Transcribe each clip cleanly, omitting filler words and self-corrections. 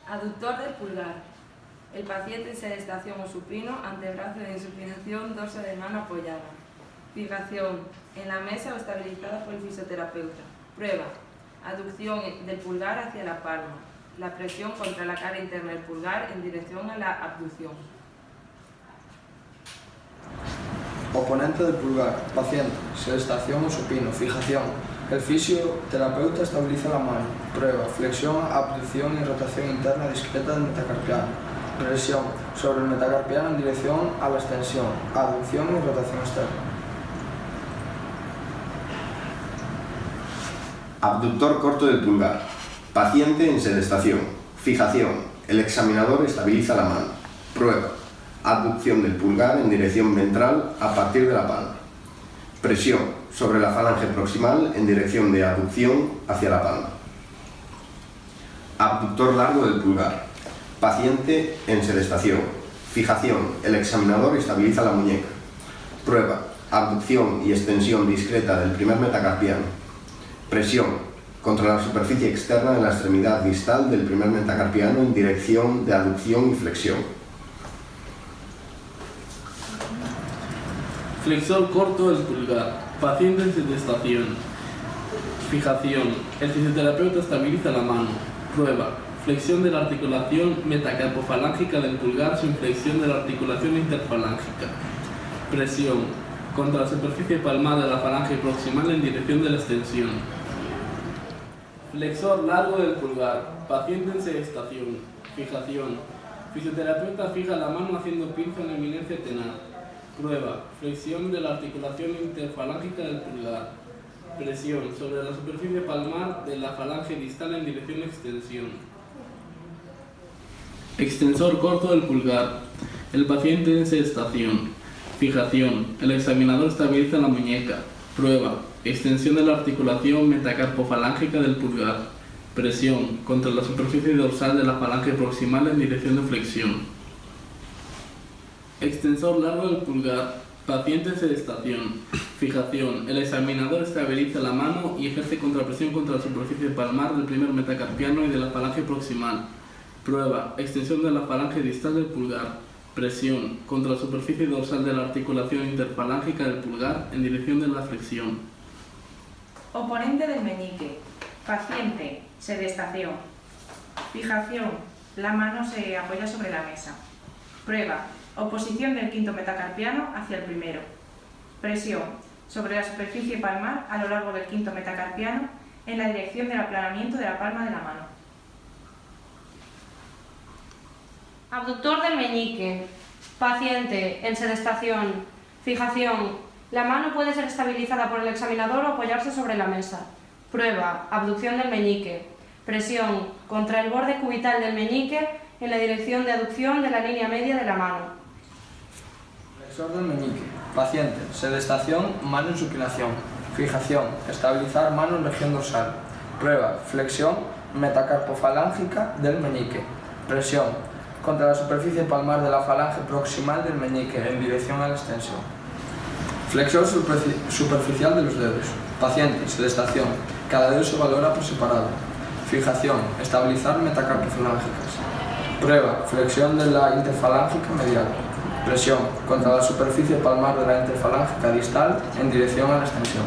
Aductor del pulgar. El paciente en sedestación o supino, antebrazo de insupinación, dorso de mano apoyada. Fijación en la mesa o estabilizada por el fisioterapeuta. Prueba. Aducción del pulgar hacia la palma. La presión contra la cara interna del pulgar en dirección a la abducción. Oponente del pulgar. Paciente. Sedestación o supino. Fijación. El fisioterapeuta estabiliza la mano. Prueba. Flexión, abducción y rotación interna discreta del metacarpiano. Presión sobre el metacarpiano en dirección a la extensión. Abducción y rotación externa. Abductor corto del pulgar. Paciente en sedestación. Fijación. El examinador estabiliza la mano. Prueba. Abducción del pulgar en dirección ventral a partir de la palma. Presión sobre la falange proximal en dirección de abducción hacia la palma. Abductor largo del pulgar. Paciente en sedestación. Fijación. El examinador estabiliza la muñeca. Prueba. Abducción y extensión discreta del primer metacarpiano. Presión contra la superficie externa de la extremidad distal del primer metacarpiano en dirección de aducción y flexión. Flexor corto del pulgar. Paciente en sedestación. Fijación. El fisioterapeuta estabiliza la mano. Prueba. Flexión de la articulación metacarpofalángica del pulgar sin flexión de la articulación interfalángica. Presión contra la superficie palmar de la falange proximal en dirección de la extensión. Flexor largo del pulgar. Paciente en sedestación. Fijación. Fisioterapeuta fija la mano haciendo pinza en eminencia tenar. Prueba. Flexión de la articulación interfalángica del pulgar. Presión sobre la superficie palmar de la falange distal en dirección de extensión. Extensor corto del pulgar. El paciente en sedestación. Fijación. El examinador estabiliza la muñeca. Prueba. Extensión de la articulación metacarpofalángica del pulgar. Presión contra la superficie dorsal de la falange proximal en dirección de flexión. Extensor largo del pulgar. Paciente en sedestación. Fijación. El examinador estabiliza la mano y ejerce contrapresión contra la superficie palmar del primer metacarpiano y de la falange proximal. Prueba. Extensión de la falange distal del pulgar. Presión contra la superficie dorsal de la articulación interfalángica del pulgar en dirección de la flexión. Oponente del meñique. Paciente. Sedestación. Fijación. La mano se apoya sobre la mesa. Prueba. Oposición del quinto metacarpiano hacia el primero. Presión sobre la superficie palmar a lo largo del quinto metacarpiano en la dirección del aplanamiento de la palma de la mano. Abductor del meñique. Paciente en sedestación. Fijación. La mano puede ser estabilizada por el examinador o apoyarse sobre la mesa. Prueba. Abducción del meñique. Presión contra el borde cubital del meñique en la dirección de aducción de la línea media de la mano. Flexor del meñique. Paciente. Sedestación, mano en supinación. Fijación. Estabilizar mano en región dorsal. Prueba. Flexión metacarpofalángica del meñique. Presión contra la superficie palmar de la falange proximal del meñique en dirección a la extensión. Flexor superficial de los dedos. Paciente. Sedestación. Cada dedo se valora por separado. Fijación. Estabilizar metacarpofalángicas. Prueba. Flexión de la interfalángica medial. Presión contra la superficie palmar de la interfalángica distal en dirección a la extensión.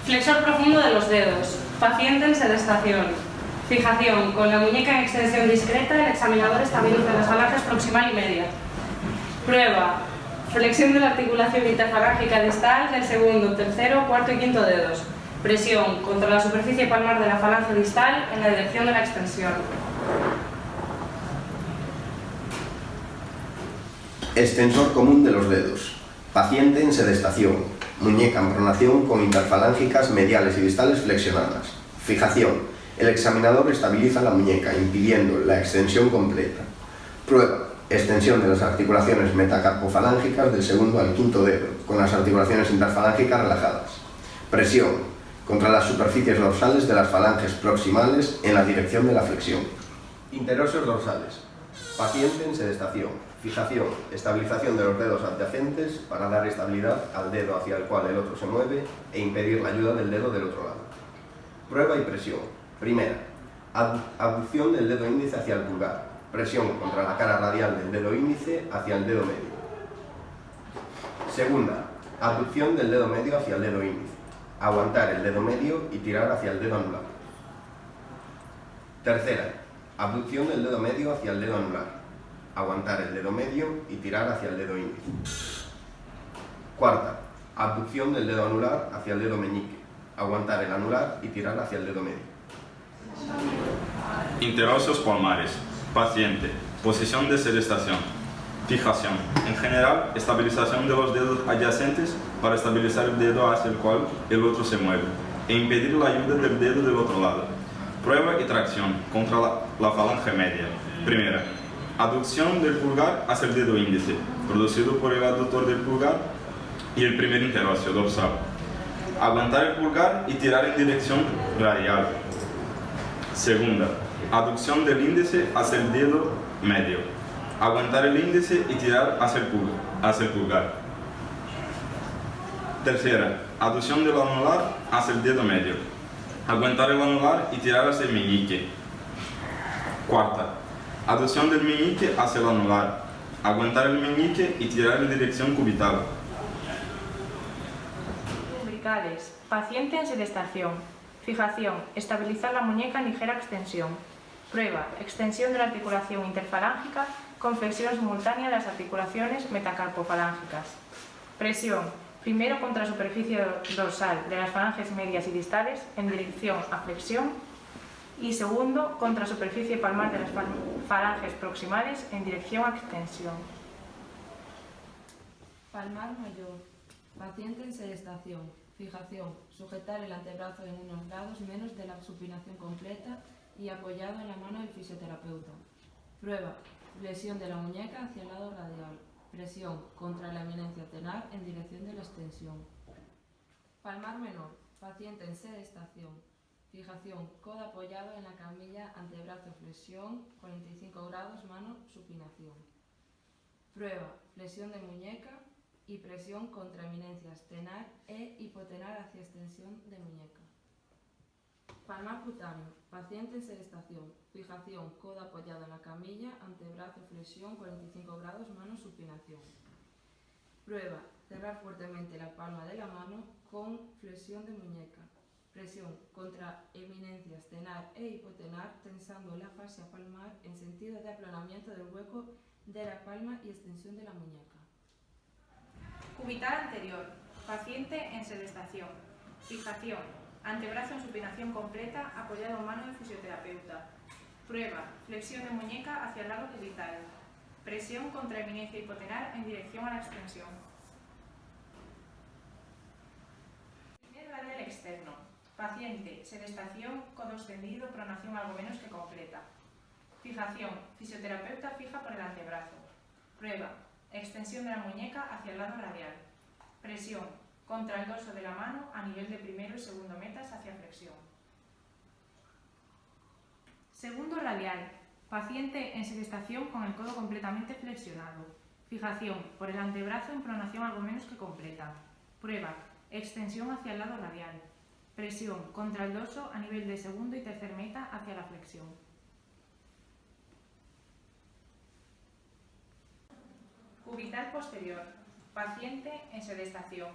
Flexor profundo de los dedos. Paciente en sedestación. Fijación. Con la muñeca en extensión discreta, el examinador estabiliza las falanges proximal y media. Prueba. Flexión de la articulación interfalángica distal del segundo, tercero, cuarto y quinto dedos. Presión contra la superficie palmar de la falange distal en la dirección de la extensión. Extensor común de los dedos. Paciente en sedestación. Muñeca en pronación con interfalángicas mediales y distales flexionadas. Fijación. El examinador estabiliza la muñeca, impidiendo la extensión completa. Prueba. Extensión de las articulaciones metacarpofalángicas del segundo al quinto dedo, con las articulaciones interfalángicas relajadas. Presión contra las superficies dorsales de las falanges proximales en la dirección de la flexión. Interóseos dorsales. Paciente en sedestación. Fijación. Estabilización de los dedos adyacentes para dar estabilidad al dedo hacia el cual el otro se mueve e impedir la ayuda del dedo del otro lado. Prueba y presión. Primera. Abducción del dedo índice hacia el pulgar. Presión contra la cara radial del dedo índice hacia el dedo medio. Segunda, abducción del dedo medio hacia el dedo índice. Aguantar el dedo medio y tirar hacia el dedo anular. Tercera, abducción del dedo medio hacia el dedo anular. Aguantar el dedo medio y tirar hacia el dedo índice. Cuarta, abducción del dedo anular hacia el dedo meñique. Aguantar el anular y tirar hacia el dedo medio. Interóseos palmares. Paciente. Posición de sedestación. Fijación. En general, estabilización de los dedos adyacentes para estabilizar el dedo hacia el cual el otro se mueve e impedir la ayuda del dedo del otro lado. Prueba y tracción contra la falange media. Primera. Aducción del pulgar hacia el dedo índice, producido por el aductor del pulgar y el primer interóseo dorsal. Aguantar el pulgar y tirar en dirección radial. Segunda, aducción del índice hacia el dedo medio. Aguantar el índice y tirar hacia el pulgar. Tercera, aducción del anular hacia el dedo medio. Aguantar el anular y tirar hacia el meñique. Cuarta, aducción del meñique hacia el anular. Aguantar el meñique y tirar en dirección cubital. Umbilicales. Paciente en sedestación. Fijación. Estabilizar la muñeca en ligera extensión. Prueba. Extensión de la articulación interfalángica con flexión simultánea de las articulaciones metacarpofalángicas. Presión. Primero contra la superficie dorsal de las falanges medias y distales en dirección a flexión y segundo contra la superficie palmar de las falanges proximales en dirección a extensión. Palmar mayor. Paciente en sedestación. Fijación. Sujetar el antebrazo en unos grados menos de la supinación completa y apoyado en la mano del fisioterapeuta. Prueba. Flexión de la muñeca hacia el lado radial. Presión contra la eminencia tenar en dirección de la extensión. Palmar menor. Paciente en sedestación. Fijación. Codo apoyado en la camilla, antebrazo flexión, 45 grados, mano supinación. Prueba. Flexión de muñeca y presión contra eminencias tenar e hipotenar hacia extensión de muñeca. Palmar cutáneo. Paciente en sedestación. Fijación. Codo apoyado en la camilla, antebrazo flexión, 45 grados, mano supinación. Prueba. Cerrar fuertemente la palma de la mano con flexión de muñeca. Presión contra eminencias tenar e hipotenar tensando la fascia palmar en sentido de aplanamiento del hueco de la palma y extensión de la muñeca. Cubital anterior. Paciente en sedestación. Fijación. Antebrazo en supinación completa apoyado en mano del fisioterapeuta. Prueba. Flexión de muñeca hacia el lado cubital. Presión contra eminencia hipotenar en dirección a la extensión. Primer radial externo. Paciente, sedestación, codo extendido, pronación algo menos que completa. Fijación. Fisioterapeuta fija por el antebrazo. Prueba. Extensión de la muñeca hacia el lado radial. Presión. Contra el dorso de la mano a nivel de primero y segundo metas hacia flexión. Segundo radial. Paciente en sedestación con el codo completamente flexionado. Fijación por el antebrazo en pronación algo menos que completa. Prueba. Extensión hacia el lado radial. Presión contra el dorso a nivel de segundo y tercer meta hacia la flexión. Cubital posterior. Paciente en sedestación.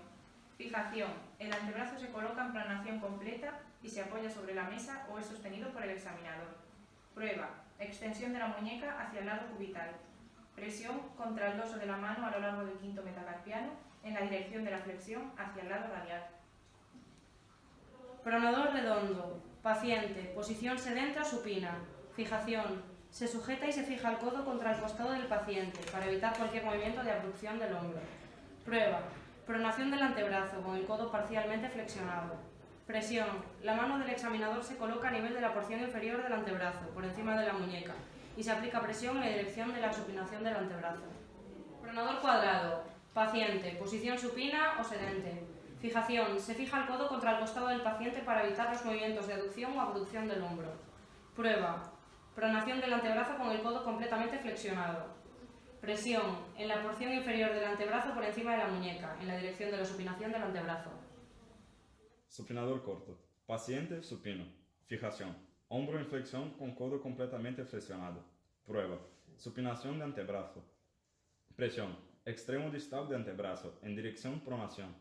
Fijación. El antebrazo se coloca en pronación completa y se apoya sobre la mesa o es sostenido por el examinador. Prueba. Extensión de la muñeca hacia el lado cubital. Presión contra el dorso de la mano a lo largo del quinto metacarpiano en la dirección de la flexión hacia el lado radial. Pronador redondo. Paciente. Posición sedenta o supina. Fijación. Se sujeta y se fija el codo contra el costado del paciente para evitar cualquier movimiento de abducción del hombro. Prueba. Pronación del antebrazo con el codo parcialmente flexionado. Presión. La mano del examinador se coloca a nivel de la porción inferior del antebrazo, por encima de la muñeca, y se aplica presión en la dirección de la supinación del antebrazo. Pronador cuadrado. Paciente. Posición supina o sedente. Fijación. Se fija el codo contra el costado del paciente para evitar los movimientos de aducción o abducción del hombro. Prueba. Pronación del antebrazo con el codo completamente flexionado. Presión en la porción inferior del antebrazo por encima de la muñeca, en la dirección de la supinación del antebrazo. Supinador corto. Paciente supino. Fijación. Hombro en flexión con codo completamente flexionado. Prueba. Supinación de antebrazo. Presión. Extremo distal de antebrazo en dirección pronación.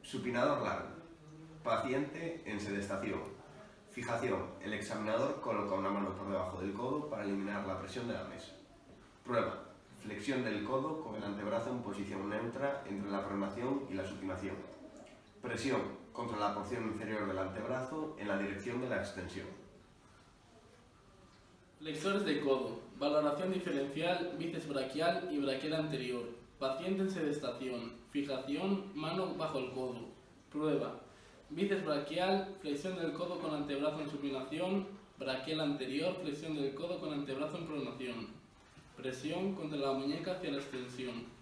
Supinador largo. Paciente en sedestación. Fijación. El examinador coloca una mano por debajo del codo para eliminar la presión de la mesa. Prueba. Flexión del codo con el antebrazo en posición neutra entre la pronación y la supinación. Presión contra la porción inferior del antebrazo en la dirección de la extensión. Flexores de codo. Valoración diferencial, bíceps braquial y braquial anterior. Paciente en sedestación. Fijación, mano bajo el codo. Prueba. Bíceps braquial, flexión del codo con antebrazo en supinación. Braquial anterior, flexión del codo con antebrazo en pronación. Presión contra la muñeca hacia la extensión.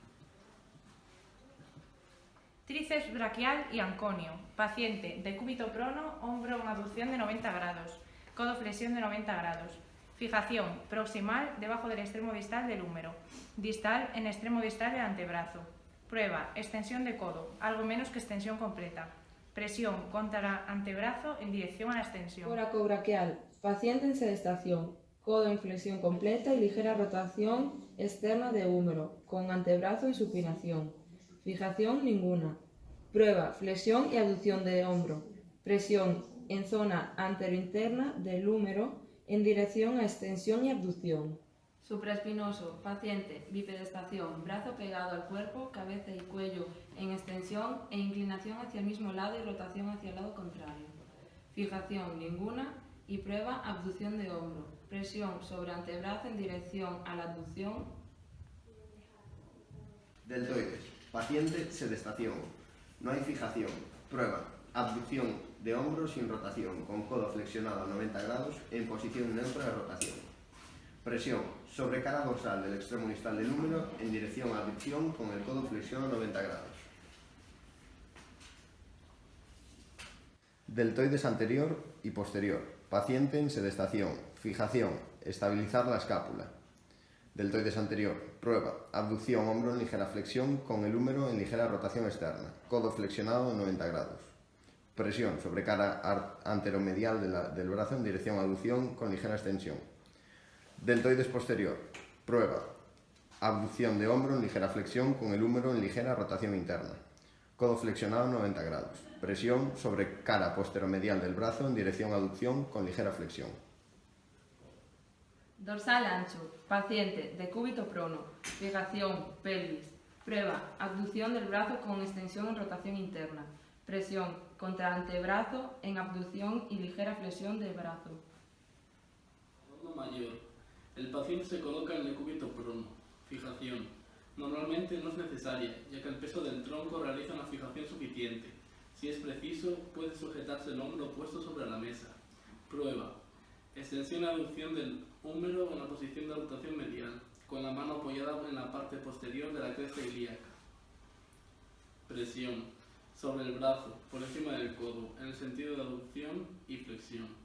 Tríceps braquial y anconio. Paciente, decúbito prono, hombro en abducción de 90 grados. Codo flexión de 90 grados. Fijación, proximal debajo del extremo distal del húmero. Distal en extremo distal del antebrazo. Prueba, extensión de codo, algo menos que extensión completa. Presión contra antebrazo en dirección a la extensión. Coracobraquial. Paciente en sedestación. Codo en flexión completa y ligera rotación externa de húmero, con antebrazo en supinación. Fijación ninguna. Prueba, flexión y abducción de hombro. Presión en zona anterointerna del húmero en dirección a extensión y abducción. Supraespinoso, paciente, bipedestación, brazo pegado al cuerpo, cabeza y cuello en extensión e inclinación hacia el mismo lado y rotación hacia el lado contrario. Fijación ninguna y prueba abducción de hombro. Presión sobre antebrazo en dirección a la abducción. Deltoides. Paciente sedestación. No hay fijación. Prueba. Abducción de hombro sin rotación, con codo flexionado a 90 grados en posición neutra de rotación. Presión sobre cara dorsal del extremo distal del húmero en dirección a abducción con el codo flexionado a 90 grados. Deltoides anterior y posterior. Paciente en sedestación. Fijación. Estabilizar la escápula. Deltoides anterior. Prueba. Abducción hombro en ligera flexión con el húmero en ligera rotación externa. Codo flexionado a 90 grados. Presión sobre cara anteromedial del brazo en dirección a abducción con ligera extensión. Deltoides posterior. Prueba. Abducción de hombro en ligera flexión con el húmero en ligera rotación interna. Codo flexionado a 90 grados. Presión sobre cara posteromedial del brazo en dirección a abducción con ligera flexión. Dorsal ancho, paciente, decúbito prono, fijación, pelvis. Prueba, abducción del brazo con extensión en rotación interna. Presión contra antebrazo en abducción y ligera flexión del brazo. Ronda mayor. El paciente se coloca en el decúbito prono. Fijación. Normalmente no es necesaria, ya que el peso del tronco realiza una fijación suficiente. Si es preciso, puede sujetarse el hombro puesto sobre la mesa. Prueba. Extensión y abducción del húmero en la posición de rotación medial, con la mano apoyada en la parte posterior de la cresta ilíaca. Presión sobre el brazo, por encima del codo, en el sentido de abducción y flexión.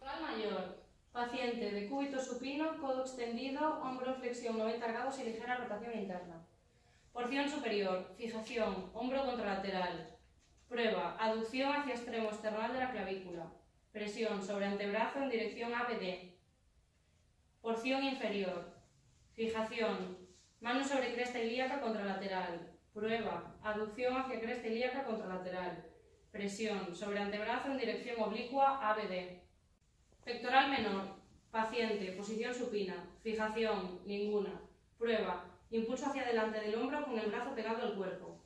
Dorsal mayor. Paciente, decúbito supino, codo extendido, hombro en flexión 90 grados y ligera rotación interna. Porción superior. Fijación, hombro contralateral. Prueba, aducción hacia extremo external de la clavícula. Presión sobre antebrazo en dirección ABD. Porción inferior. Fijación. Mano sobre cresta ilíaca contralateral. Prueba. Aducción hacia cresta ilíaca contralateral. Presión sobre antebrazo en dirección oblicua ABD. Pectoral menor. Paciente. Posición supina. Fijación. Ninguna. Prueba. Impulso hacia delante del hombro con el brazo pegado al cuerpo.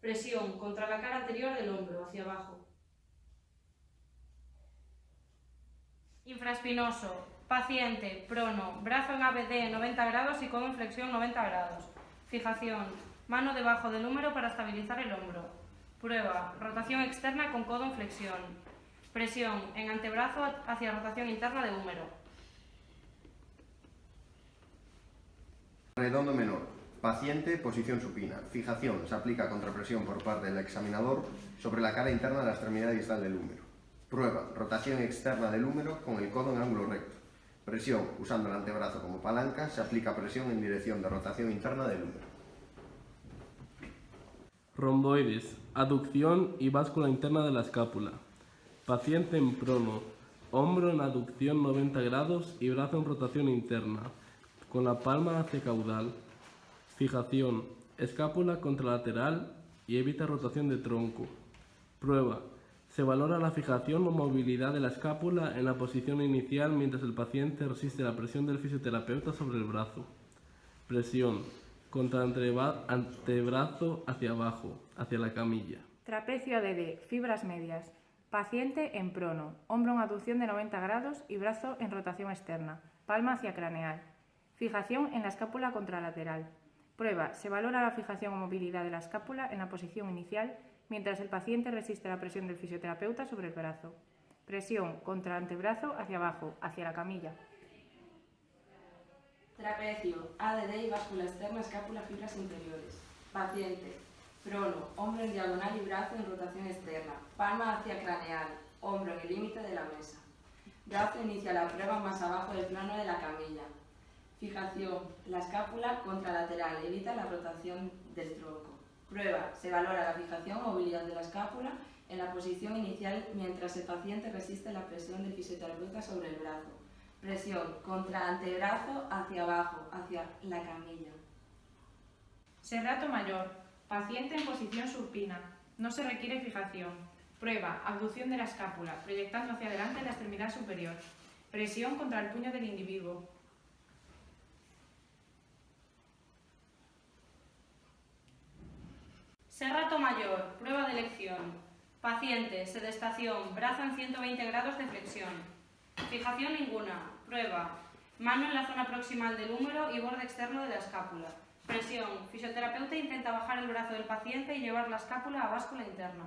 Presión contra la cara anterior del hombro, hacia abajo. Infraespinoso. Paciente, prono, brazo en ABD 90 grados y codo en flexión 90 grados. Fijación. Mano debajo del húmero para estabilizar el hombro. Prueba. Rotación externa con codo en flexión. Presión en antebrazo hacia rotación interna de húmero. Redondo menor. Paciente, posición supina. Fijación. Se aplica contrapresión por parte del examinador sobre la cara interna de la extremidad distal del húmero. Prueba. Rotación externa del húmero con el codo en ángulo recto. Presión. Usando el antebrazo como palanca, se aplica presión en dirección de rotación interna del húmero. Romboides, aducción y báscula interna de la escápula. Paciente en prono, hombro en aducción 90 grados y brazo en rotación interna, con la palma hacia caudal. Fijación, escápula contralateral y evita rotación de tronco. Prueba. Se valora la fijación o movilidad de la escápula en la posición inicial mientras el paciente resiste la presión del fisioterapeuta sobre el brazo. Presión. Contra antebrazo hacia abajo, hacia la camilla. Trapecio ADD, fibras medias. Paciente en prono, hombro en aducción de 90 grados y brazo en rotación externa, palma hacia craneal. Fijación en la escápula contralateral. Prueba. Se valora la fijación o movilidad de la escápula en la posición inicial mientras el paciente resiste la presión del fisioterapeuta sobre el brazo. Presión contra antebrazo hacia abajo, hacia la camilla. Trapecio, ADD y báscula externa, escápula, fibras interiores. Paciente, prono, hombro en diagonal y brazo en rotación externa, palma hacia craneal, hombro en el límite de la mesa. Brazo inicia la prueba más abajo del plano de la camilla. Fijación, la escápula contralateral, evita la rotación del tronco. Prueba, se valora la fijación o movilidad de la escápula en la posición inicial mientras el paciente resiste la presión del fisioterapeuta sobre el brazo. Presión contra antebrazo hacia abajo, hacia la camilla. Serrato mayor, paciente en posición supina, no se requiere fijación. Prueba, abducción de la escápula, proyectando hacia adelante la extremidad superior. Presión contra el puño del individuo. Serrato mayor, prueba de elección. Paciente, sedestación, brazo en 120 grados de flexión. Fijación ninguna. Prueba. Mano en la zona proximal del húmero y borde externo de la escápula. Presión. Fisioterapeuta intenta bajar el brazo del paciente y llevar la escápula a báscula interna.